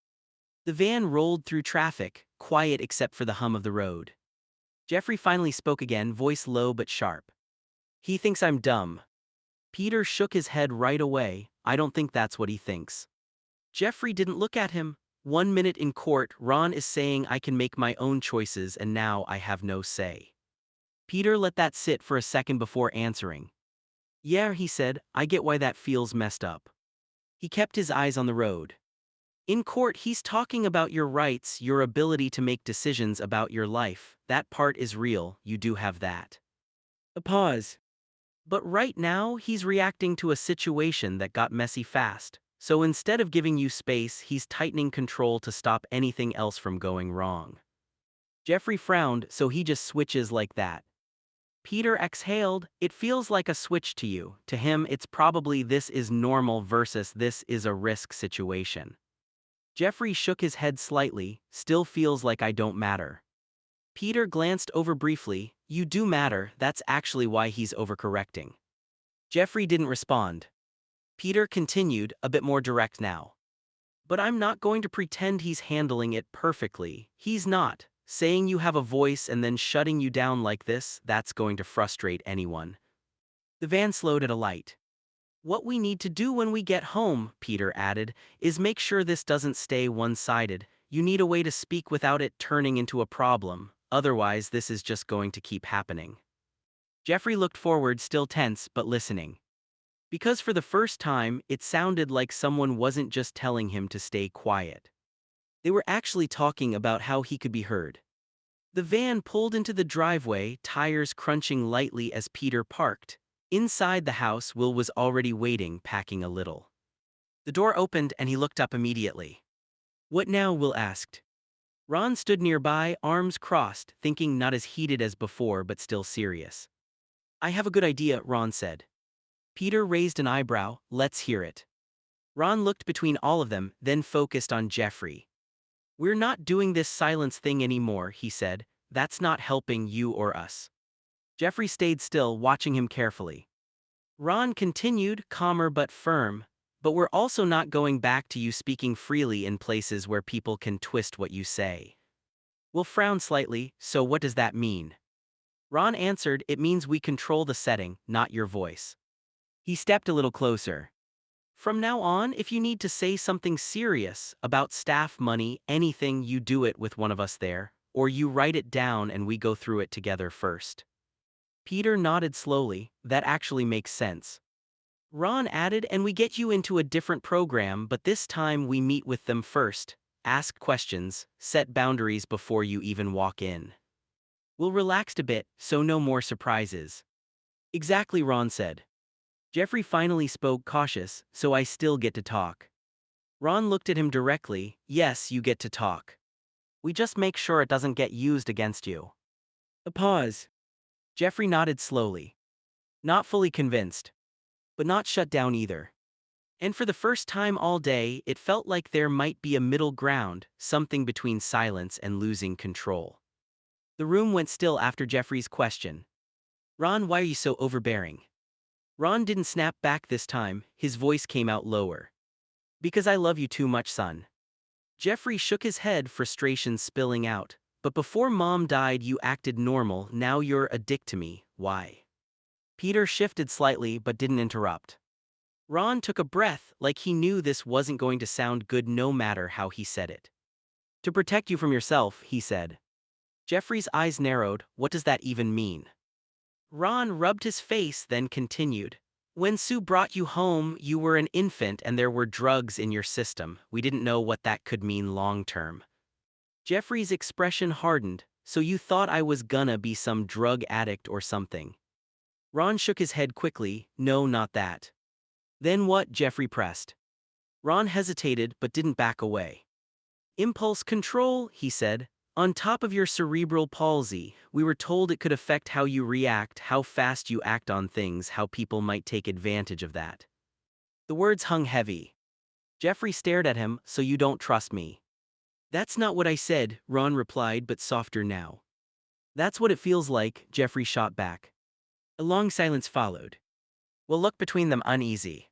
The van rolled through traffic, quiet except for the hum of the road. Jeffrey finally spoke again, voice low but sharp. He thinks I'm dumb. Peter shook his head right away. I don't think that's what he thinks. Jeffrey didn't look at him. 1 minute in court, Ron is saying I can make my own choices and now I have no say. Peter let that sit for a second before answering. Yeah, he said, I get why that feels messed up. He kept his eyes on the road. In court, he's talking about your rights, your ability to make decisions about your life. That part is real, you do have that. A pause. But right now, he's reacting to a situation that got messy fast. So instead of giving you space, he's tightening control to stop anything else from going wrong. Jeffrey frowned, so he just switches like that. Peter exhaled, it feels like a switch to you. To him, it's probably this is normal versus this is a risk situation. Jeffrey shook his head slightly, still feels like I don't matter. Peter glanced over briefly, you do matter, that's actually why he's overcorrecting. Jeffrey didn't respond. Peter continued, a bit more direct now. But I'm not going to pretend he's handling it perfectly. He's not. Saying you have a voice and then shutting you down like this, that's going to frustrate anyone. The van slowed at a light. What we need to do when we get home, Peter added, is make sure this doesn't stay one-sided. You need a way to speak without it turning into a problem. Otherwise, this is just going to keep happening. Jeffrey looked forward, still tense but listening. Because for the first time, it sounded like someone wasn't just telling him to stay quiet. They were actually talking about how he could be heard. The van pulled into the driveway, tires crunching lightly as Peter parked. Inside the house, Will was already waiting, packing a little. The door opened and he looked up immediately. What now? Will asked. Ron stood nearby, arms crossed, thinking not as heated as before but still serious. I have a good idea, Ron said. Peter raised an eyebrow, let's hear it. Ron looked between all of them, then focused on Jeffrey. We're not doing this silence thing anymore, he said. That's not helping you or us. Jeffrey stayed still, watching him carefully. Ron continued, calmer but firm. But we're also not going back to you speaking freely in places where people can twist what you say. Will frowned slightly, so what does that mean? Ron answered, it means we control the setting, not your voice. He stepped a little closer. From now on, if you need to say something serious about staff money, anything, you do it with one of us there, or you write it down and we go through it together first. Peter nodded slowly, that actually makes sense. Ron added, and we get you into a different program, but this time we meet with them first, ask questions, set boundaries before you even walk in. We'll relaxed a bit, so no more surprises. Exactly, Ron said. Jeffrey finally spoke, cautious, so I still get to talk. Ron looked at him directly, yes, you get to talk. We just make sure it doesn't get used against you. A pause. Jeffrey nodded slowly. Not fully convinced. But not shut down either. And for the first time all day, it felt like there might be a middle ground, something between silence and losing control. The room went still after Jeffrey's question. Ron, why are you so overbearing? Ron didn't snap back this time, his voice came out lower. Because I love you too much, son. Jeffrey shook his head, frustration spilling out. But before Mom died you acted normal, now you're a dick to me, why? Peter shifted slightly but didn't interrupt. Ron took a breath, like he knew this wasn't going to sound good no matter how he said it. To protect you from yourself, he said. Jeffrey's eyes narrowed, what does that even mean? Ron rubbed his face, then continued. When Sue brought you home, you were an infant and there were drugs in your system. We didn't know what that could mean long term. Jeffrey's expression hardened, so you thought I was gonna be some drug addict or something. Ron shook his head quickly, no, not that. Then what? Jeffrey pressed. Ron hesitated but didn't back away. Impulse control, he said. On top of your cerebral palsy, we were told it could affect how you react, how fast you act on things, how people might take advantage of that. The words hung heavy. Jeffrey stared at him, so you don't trust me. That's not what I said, Ron replied, but softer now. That's what it feels like, Jeffrey shot back. A long silence followed. Will looked between them uneasy.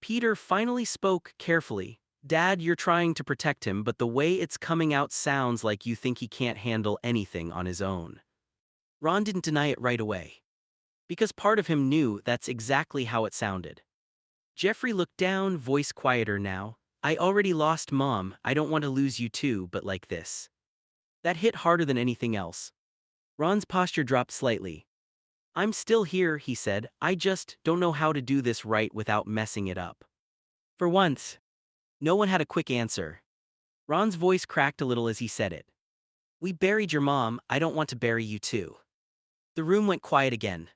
Peter finally spoke carefully. Dad, you're trying to protect him, but the way it's coming out sounds like you think he can't handle anything on his own. Ron didn't deny it right away. Because part of him knew that's exactly how it sounded. Jeffrey looked down, voice quieter now. I already lost Mom, I don't want to lose you too, but like this. That hit harder than anything else. Ron's posture dropped slightly. I'm still here, he said, I just don't know how to do this right without messing it up. For once, no one had a quick answer. Ron's voice cracked a little as he said it. We buried your mom, I don't want to bury you too. The room went quiet again.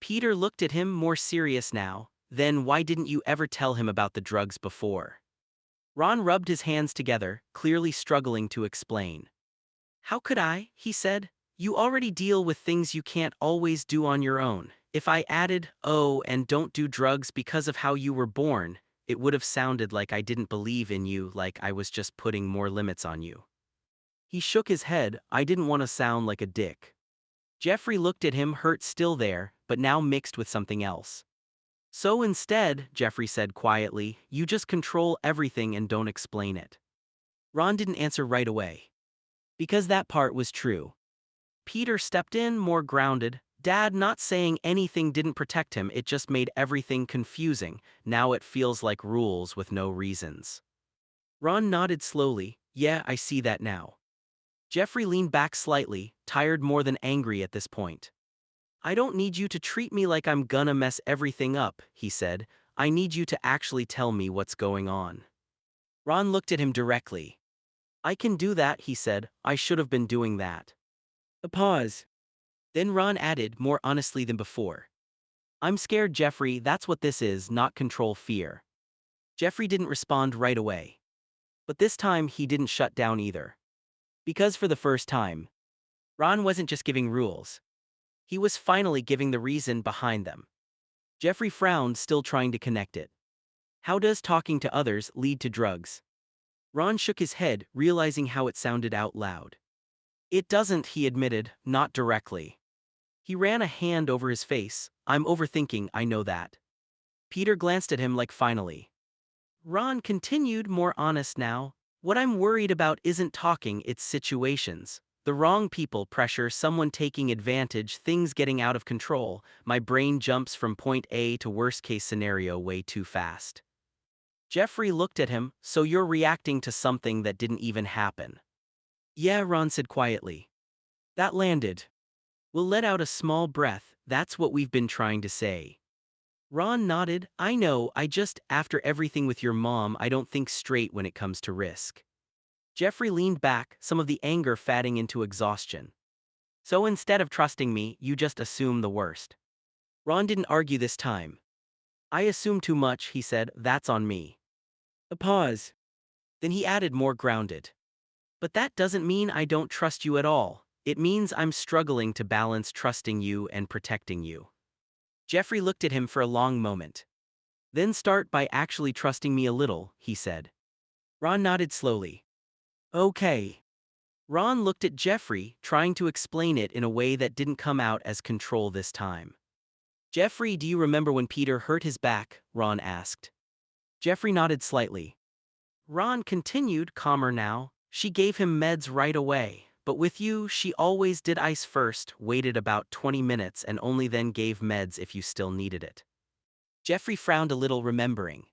Peter looked at him, more serious now. Then why didn't you ever tell him about the drugs before? Ron rubbed his hands together, clearly struggling to explain. How could I? He said. You already deal with things you can't always do on your own. If I added, oh, and don't do drugs because of how you were born, it would have sounded like I didn't believe in you, like I was just putting more limits on you. He shook his head. I didn't want to sound like a dick. Jeffrey looked at him, hurt still there, but now mixed with something else. So instead, Jeffrey said quietly, you just control everything and don't explain it. Ron didn't answer right away. Because that part was true. Peter stepped in, more grounded. Dad not saying anything didn't protect him, it just made everything confusing. Now it feels like rules with no reasons. Ron nodded slowly. Yeah, I see that now. Jeffrey leaned back slightly, tired more than angry at this point. I don't need you to treat me like I'm gonna mess everything up, he said. I need you to actually tell me what's going on. Ron looked at him directly. I can do that, he said. I should have been doing that. A pause. Then Ron added, more honestly than before. I'm scared, Jeffrey, that's what this is, not control fear. Jeffrey didn't respond right away. But this time he didn't shut down either. Because for the first time, Ron wasn't just giving rules. He was finally giving the reason behind them. Jeffrey frowned, still trying to connect it. How does talking to others lead to drugs? Ron shook his head, realizing how it sounded out loud. It doesn't, he admitted, not directly. He ran a hand over his face. I'm overthinking, I know that. Peter glanced at him like finally. Ron continued, more honest now. What I'm worried about isn't talking, it's situations. The wrong people, pressure, someone taking advantage, things getting out of control. My brain jumps from point A to worst case scenario way too fast. Jeffrey looked at him. So you're reacting to something that didn't even happen. Yeah, Ron said quietly. That landed. Will let out a small breath. That's what we've been trying to say. Ron nodded. I know, after everything with your mom, I don't think straight when it comes to risk. Jeffrey leaned back, some of the anger fatting into exhaustion. So instead of trusting me, you just assume the worst. Ron didn't argue this time. I assume too much, he said, that's on me. A pause. Then he added, more grounded. But that doesn't mean I don't trust you at all. It means I'm struggling to balance trusting you and protecting you. Jeffrey looked at him for a long moment. Then start by actually trusting me a little, he said. Ron nodded slowly. Okay. Ron looked at Jeffrey, trying to explain it in a way that didn't come out as control this time. Jeffrey, do you remember when Peter hurt his back? Ron asked. Jeffrey nodded slightly. Ron continued, calmer now. She gave him meds right away. But with you, she always did ice first, waited about 20 minutes and only then gave meds if you still needed it. Jeffrey frowned a little, remembering.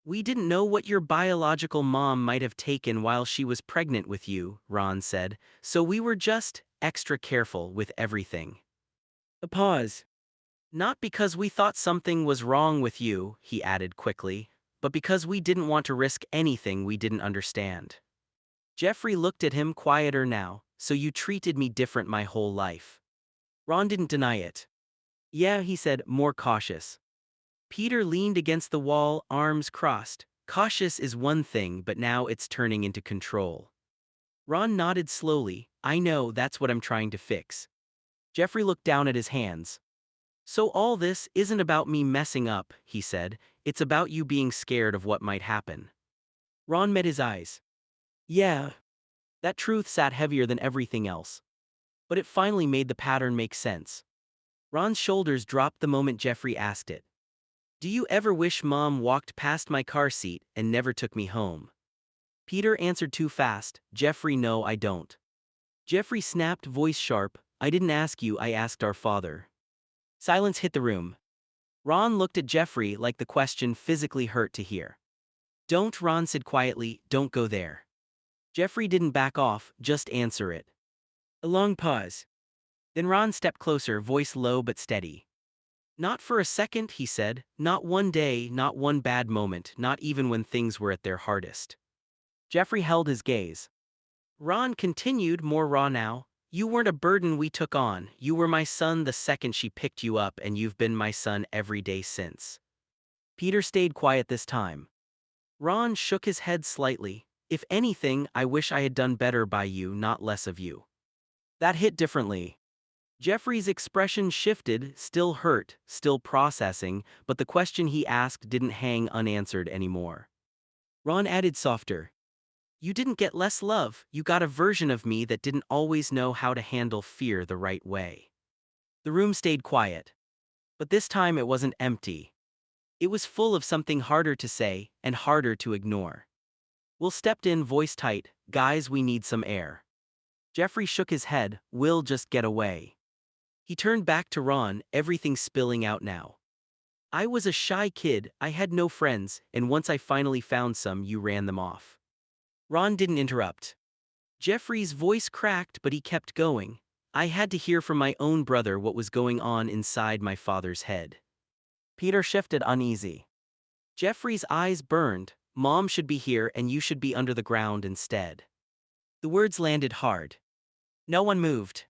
We didn't know what your biological mom might have taken while she was pregnant with you, Ron said, so we were just extra careful with everything. A pause. Not because we thought something was wrong with you, he added quickly, but because we didn't want to risk anything we didn't understand. Jeffrey looked at him, quieter now. So you treated me different my whole life. Ron didn't deny it. Yeah, he said, more cautious. Peter leaned against the wall, arms crossed. Cautious is one thing, but now it's turning into control. Ron nodded slowly. I know, that's what I'm trying to fix. Jeffrey looked down at his hands. So all this isn't about me messing up, he said. It's about you being scared of what might happen. Ron met his eyes. Yeah. That truth sat heavier than everything else. But it finally made the pattern make sense. Ron's shoulders dropped the moment Jeffrey asked it. Do you ever wish Mom walked past my car seat and never took me home? Peter answered too fast. Jeffrey, no, I don't. Jeffrey snapped, voice sharp. I didn't ask you, I asked our father. Silence hit the room. Ron looked at Jeffrey like the question physically hurt to hear. Don't, Ron said quietly, don't go there. Jeffrey didn't back off, just answer it. A long pause. Then Ron stepped closer, voice low but steady. Not for a second, he said, not one day, not one bad moment, not even when things were at their hardest. Jeffrey held his gaze. Ron continued, more raw now. You weren't a burden we took on, you were my son the second she picked you up and you've been my son every day since. Peter stayed quiet this time. Ron shook his head slightly. If anything, I wish I had done better by you, not less of you. That hit differently. Jeffrey's expression shifted, still hurt, still processing, but the question he asked didn't hang unanswered anymore. Ron added softer. You didn't get less love, you got a version of me that didn't always know how to handle fear the right way. The room stayed quiet. But this time it wasn't empty. It was full of something harder to say and harder to ignore. Will stepped in, voice tight, guys, we need some air. Jeffrey shook his head, we'll just get away. He turned back to Ron, everything spilling out now. I was a shy kid, I had no friends, and once I finally found some, you ran them off. Ron didn't interrupt. Jeffrey's voice cracked, but he kept going. I had to hear from my own brother what was going on inside my father's head. Peter shifted, uneasy. Jeffrey's eyes burned. Mom should be here and you should be under the ground instead. The words landed hard. No one moved.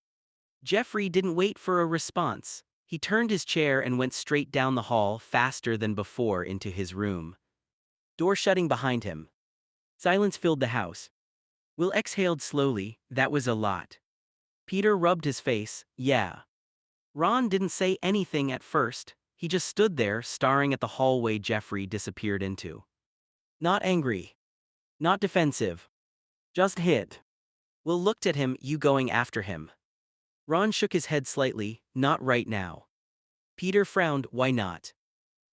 Jeffrey didn't wait for a response. He turned his chair and went straight down the hall, faster than before, into his room. Door shutting behind him. Silence filled the house. Will exhaled slowly, that was a lot. Peter rubbed his face, yeah. Ron didn't say anything at first, he just stood there staring at the hallway Jeffrey disappeared into. Not angry. Not defensive. Just hit. Will looked at him, you going after him? Ron shook his head slightly, not right now. Peter frowned, why not?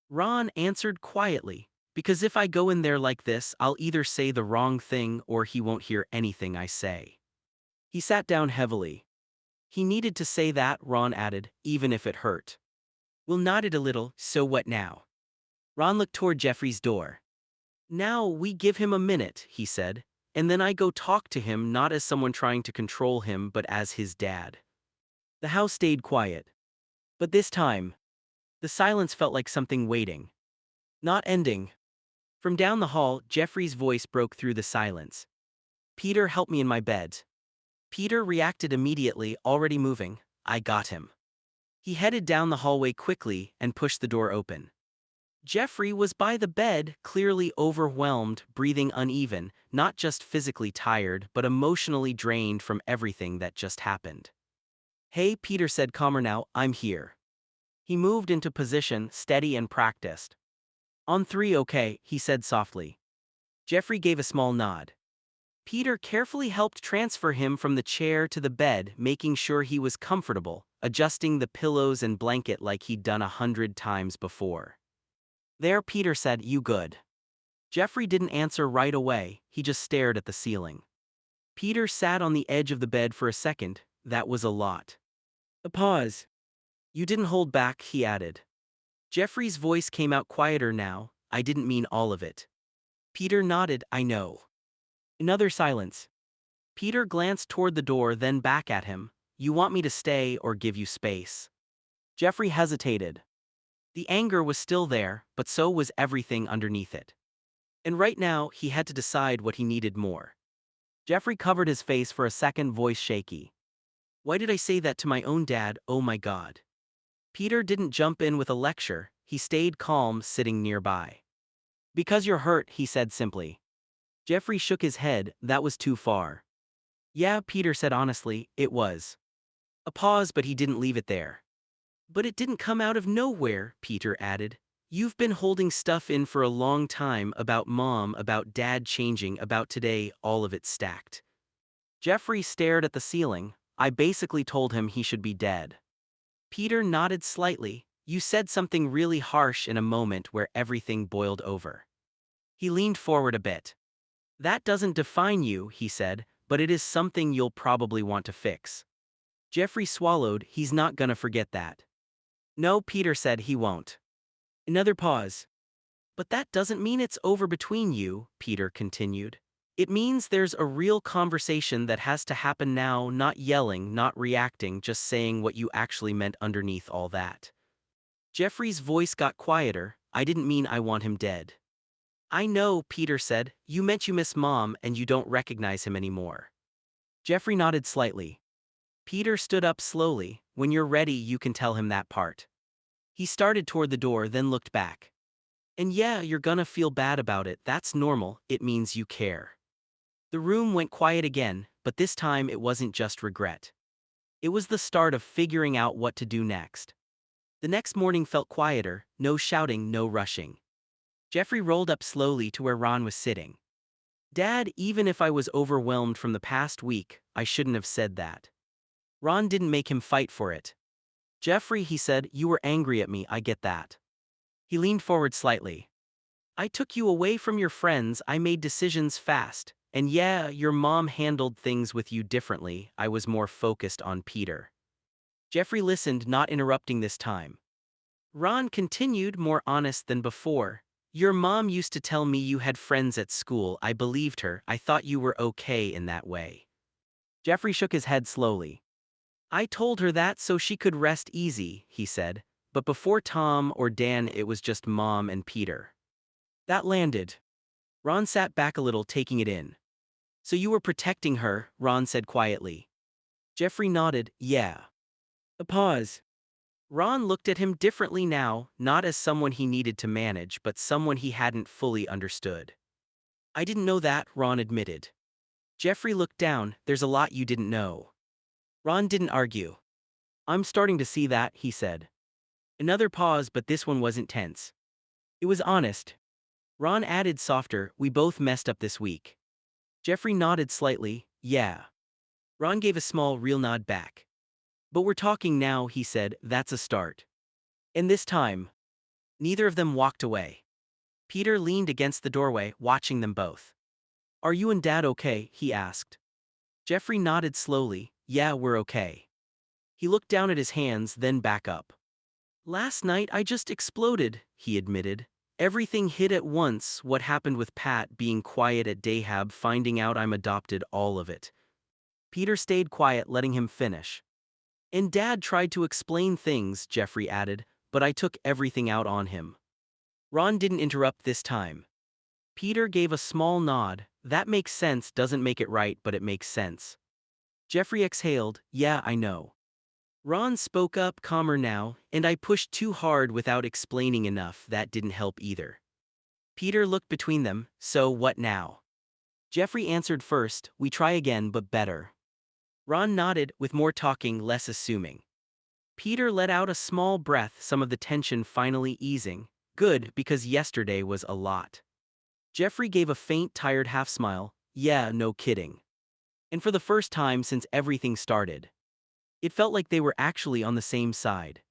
Ron answered quietly, because if I go in there like this, I'll either say the wrong thing or he won't hear anything I say. He sat down heavily. He needed to say that, Ron added, even if it hurt. Will nodded a little, so what now? Ron looked toward Jeffrey's door. Now we give him a minute, he said, and then I go talk to him not as someone trying to control him but as his dad. The house stayed quiet. But this time, the silence felt like something waiting. Not ending. From down the hall, Jeffrey's voice broke through the silence. Peter, help me in my bed. Peter reacted immediately, already moving. I got him. He headed down the hallway quickly and pushed the door open. Jeffrey was by the bed, clearly overwhelmed, breathing uneven, not just physically tired but emotionally drained from everything that just happened. Hey, Peter said calmer now, I'm here. He moved into position, steady and practiced. On three, okay, he said softly. Jeffrey gave a small nod. Peter carefully helped transfer him from the chair to the bed, making sure he was comfortable, adjusting the pillows and blanket like he'd done 100 times before. There, Peter said, you good? Jeffrey didn't answer right away, he just stared at the ceiling. Peter sat on the edge of the bed for a second, that was a lot. A pause. You didn't hold back, he added. Jeffrey's voice came out quieter now, I didn't mean all of it. Peter nodded, I know. Another silence. Peter glanced toward the door, then back at him. You want me to stay or give you space? Jeffrey hesitated. The anger was still there, but so was everything underneath it. And right now, he had to decide what he needed more. Jeffrey covered his face for a second, voice shaky. Why did I say that to my own dad, oh my God? Peter didn't jump in with a lecture, he stayed calm, sitting nearby. Because you're hurt, he said simply. Jeffrey shook his head, that was too far. Yeah, Peter said honestly, it was. A pause, but he didn't leave it there. But it didn't come out of nowhere, Peter added. You've been holding stuff in for a long time, about mom, about dad changing, about today, all of it stacked. Jeffrey stared at the ceiling. I basically told him he should be dead. Peter nodded slightly. You said something really harsh in a moment where everything boiled over. He leaned forward a bit. That doesn't define you, he said, but it is something you'll probably want to fix. Jeffrey swallowed, he's not gonna forget that. No, Peter said, he won't. Another pause. But that doesn't mean it's over between you, Peter continued. It means there's a real conversation that has to happen now, not yelling, not reacting, just saying what you actually meant underneath all that. Jeffrey's voice got quieter. I didn't mean I want him dead. I know, Peter said, you meant you miss mom and you don't recognize him anymore. Jeffrey nodded slightly. Peter stood up slowly. When you're ready, you can tell him that part. He started toward the door, then looked back. And yeah, you're gonna feel bad about it, that's normal, it means you care. The room went quiet again, but this time it wasn't just regret. It was the start of figuring out what to do next. The next morning felt quieter, no shouting, no rushing. Jeffrey rolled up slowly to where Ron was sitting. "Dad, even if I was overwhelmed from the past week, I shouldn't have said that." Ron didn't make him fight for it. "Jeffrey," he said, "you were angry at me, I get that." He leaned forward slightly. "I took you away from your friends, I made decisions fast. And yeah, your mom handled things with you differently, I was more focused on Peter." Jeffrey listened, not interrupting this time. Ron continued, more honest than before. "Your mom used to tell me you had friends at school, I believed her, I thought you were okay in that way." Jeffrey shook his head slowly. "I told her that so she could rest easy," he said. "But before Tom or Dan it was just Mom and Peter." That landed. Ron sat back a little, taking it in. "So you were protecting her," Ron said quietly. Jeffrey nodded, "Yeah." A pause. Ron looked at him differently now, not as someone he needed to manage, but someone he hadn't fully understood. "I didn't know that," Ron admitted. Jeffrey looked down. "There's a lot you didn't know." Ron didn't argue. "I'm starting to see that," he said. Another pause, but this one wasn't tense. It was honest. Ron added softer, "We both messed up this week." Jeffrey nodded slightly, "Yeah." Ron gave a small, real nod back. "But we're talking now," he said, "that's a start." And this time, neither of them walked away. Peter leaned against the doorway, watching them both. "Are you and Dad okay?" he asked. Jeffrey nodded slowly, "Yeah, we're okay." He looked down at his hands, then back up. "Last night I just exploded," he admitted. "Everything hit at once, what happened with Pat being quiet at dayhab, finding out I'm adopted, all of it." Peter stayed quiet, letting him finish. "And Dad tried to explain things," Jeffrey added, "but I took everything out on him." Ron didn't interrupt this time. Peter gave a small nod. "That makes sense, doesn't make it right, but it makes sense." Jeffrey exhaled, "Yeah, I know." Ron spoke up, calmer now, "And I pushed too hard without explaining enough, that didn't help either." Peter looked between them, "So what now?" Jeffrey answered first, "We try again, but better." Ron nodded, with more talking, less assuming. Peter let out a small breath, some of the tension finally easing. "Good, because yesterday was a lot." Jeffrey gave a faint, tired half-smile, "Yeah, no kidding." And for the first time since everything started, it felt like they were actually on the same side.